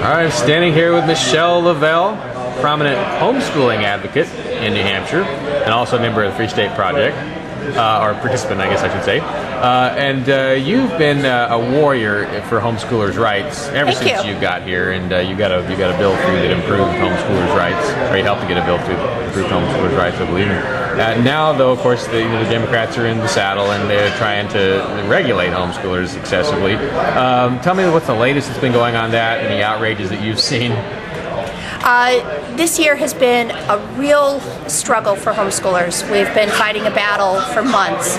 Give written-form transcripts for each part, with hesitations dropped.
I'm standing here with Michelle Lavelle, prominent homeschooling advocate in New Hampshire, and also a member of the Free State Project, or participant, I guess I should say. You've been a warrior for homeschoolers' rights ever since you got here, and you got a bill through that improved homeschoolers' rights, or you helped to get a bill through that improved homeschoolers' rights, I believe. Now, though, of course, the Democrats are in the saddle, and they're trying to regulate homeschoolers excessively. Tell me what's the latest that's been going on that, and the outrages that you've seen. This year has been a real struggle for homeschoolers. We've been fighting a battle for months.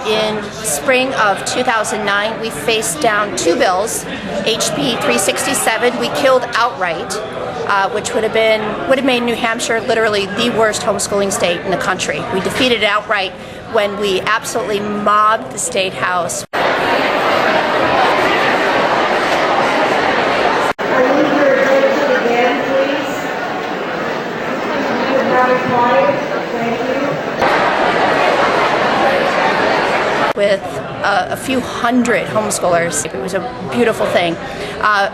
In spring of 2009, we faced down two bills. HB 367 we killed outright, which would have made New Hampshire literally the worst homeschooling state in the country. We defeated it outright when we absolutely mobbed the State House. With a few hundred homeschoolers. It was a beautiful thing.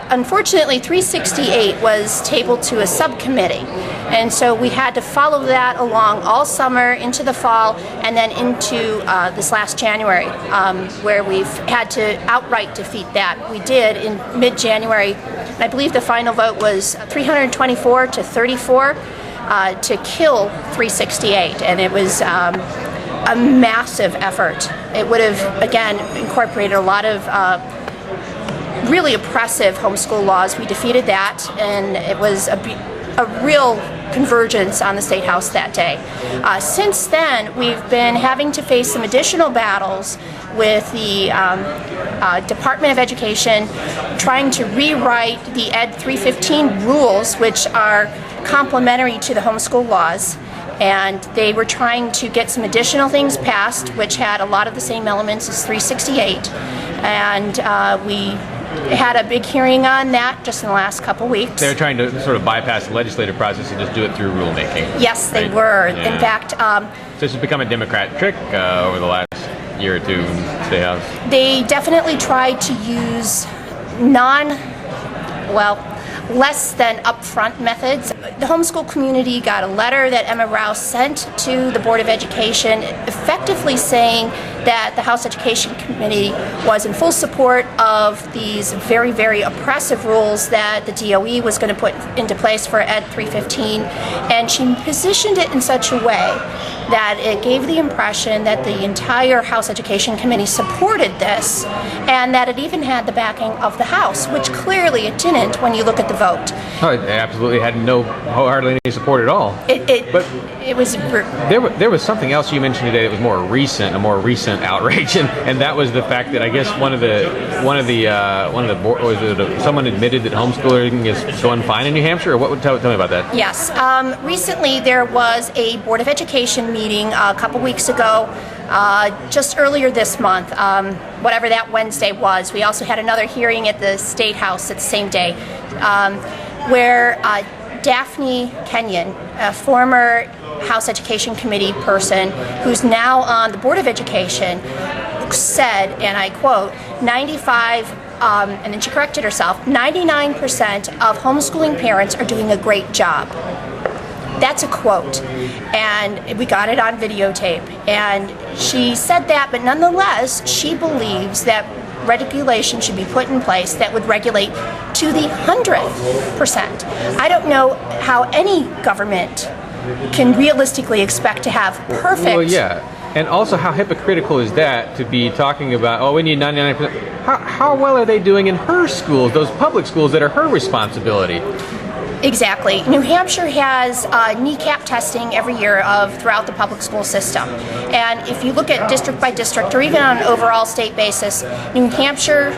Unfortunately, 368 was tabled to a subcommittee, and so we had to follow that along all summer into the fall and then into this last January, where we've had to outright defeat that. We did in mid-January, and I believe the final vote was 324 to 34 to kill 368, and it was a massive effort. It would have, again, incorporated a lot of really oppressive homeschool laws. We defeated that, and it was a real convergence on the State House that day. Since then, we've been having to face some additional battles with the Department of Education trying to rewrite the Ed 315 rules, which are complementary to the homeschool laws. And they were trying to get some additional things passed, which had a lot of the same elements as 368. And we had a big hearing on that just in the last couple weeks. They were trying to sort of bypass the legislative process and just do it through rulemaking. Yes, they were. Yeah. In fact, so this has become a Democrat trick over the last year or two in the State House. They definitely tried to use less than upfront methods. The homeschool community got a letter that Emma Rous sent to the Board of Education effectively saying that the House Education Committee was in full support of these very, very oppressive rules that the DOE was going to put into place for Ed 315, and she positioned it in such a way that it gave the impression that the entire House Education Committee supported this, and that it even had the backing of the House, which clearly it didn't when you look at the vote. Oh, it absolutely had hardly any support at all. There was something else you mentioned today that was a more recent outrage, and that was the fact that I guess someone admitted that homeschooling is going fine in New Hampshire. Or what? Tell me about that. Yes, recently there was a Board of Education meeting a couple weeks ago. Just earlier this month, whatever that Wednesday was, we also had another hearing at the State House at the same day, where Daphne Kenyon, a former House Education Committee person who's now on the Board of Education, said, and I quote, 95, and then she corrected herself, 99% of homeschooling parents are doing a great job. That's a quote, and we got it on videotape. And she said that, but nonetheless, she believes that regulation should be put in place that would regulate to the 100%. I don't know how any government can realistically expect to have perfect. Well, yeah. And also, how hypocritical is that to be talking about, we need 99%. How well are they doing in her schools, those public schools that are her responsibility? Exactly. New Hampshire has kneecap testing every year throughout the public school system. And if you look at district by district, or even on an overall state basis, New Hampshire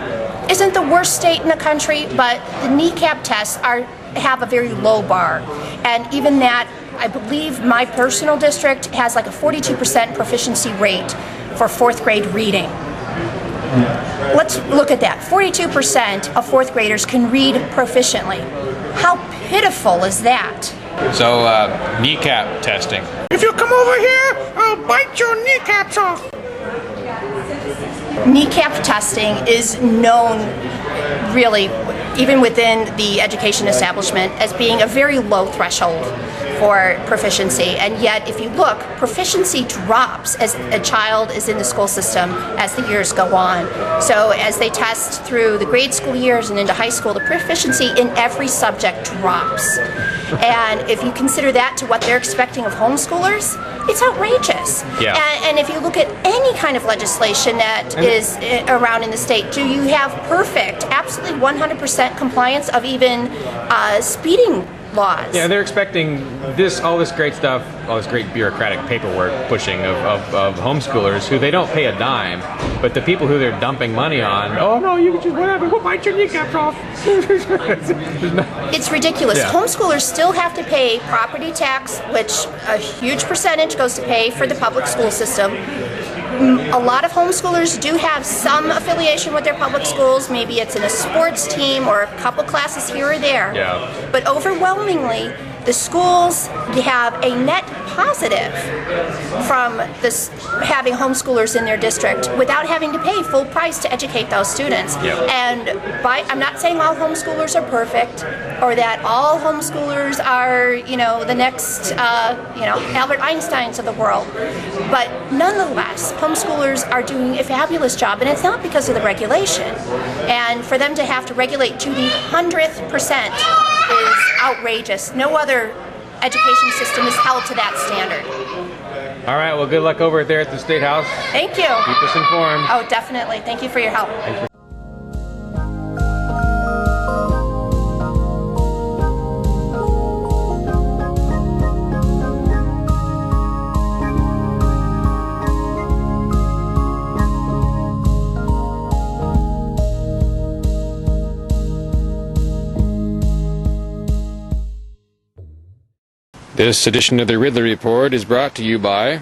isn't the worst state in the country, but the kneecap tests have a very low bar. And even that, I believe my personal district has like a 42% proficiency rate for fourth grade reading. Let's look at that. 42% of fourth graders can read proficiently. How pitiful is that? So, kneecap testing. If you come over here, I'll bite your kneecaps off. kneecap testing is known, really, even within the education establishment, as being a very low threshold for proficiency. And yet, if you look, proficiency drops as a child is in the school system as the years go on. So as they test through the grade school years and into high school, the proficiency in every subject drops. And if you consider that to what they're expecting of homeschoolers, it's outrageous. Yeah. And if you look at any kind of legislation that is around in the state, do you have perfect, absolutely 100% compliance of even speeding laws? Yeah, they're expecting all this great stuff, all this great bureaucratic paperwork pushing of homeschoolers who they don't pay a dime, but the people who they're dumping money on, oh no, you can just whatever, we'll bite your kneecaps off. It's ridiculous. Yeah. Homeschoolers still have to pay property tax, which a huge percentage goes to pay for the public school system. A lot of homeschoolers do have some affiliation with their public schools. Maybe it's in a sports team or a couple classes here or there. Yeah. But overwhelmingly, the schools have a net positive from this having homeschoolers in their district without having to pay full price to educate those students. Yeah. And I'm not saying all homeschoolers are perfect or that all homeschoolers are, the next, Albert Einsteins of the world. But nonetheless, homeschoolers are doing a fabulous job, and it's not because of the regulation. And for them to have to regulate to the 100% is outrageous. No other education system is held to that standard. All right, well, good luck over there at the State House. Thank you. Keep us informed. Oh, definitely. Thank you for your help. This edition of the Ridley Report is brought to you by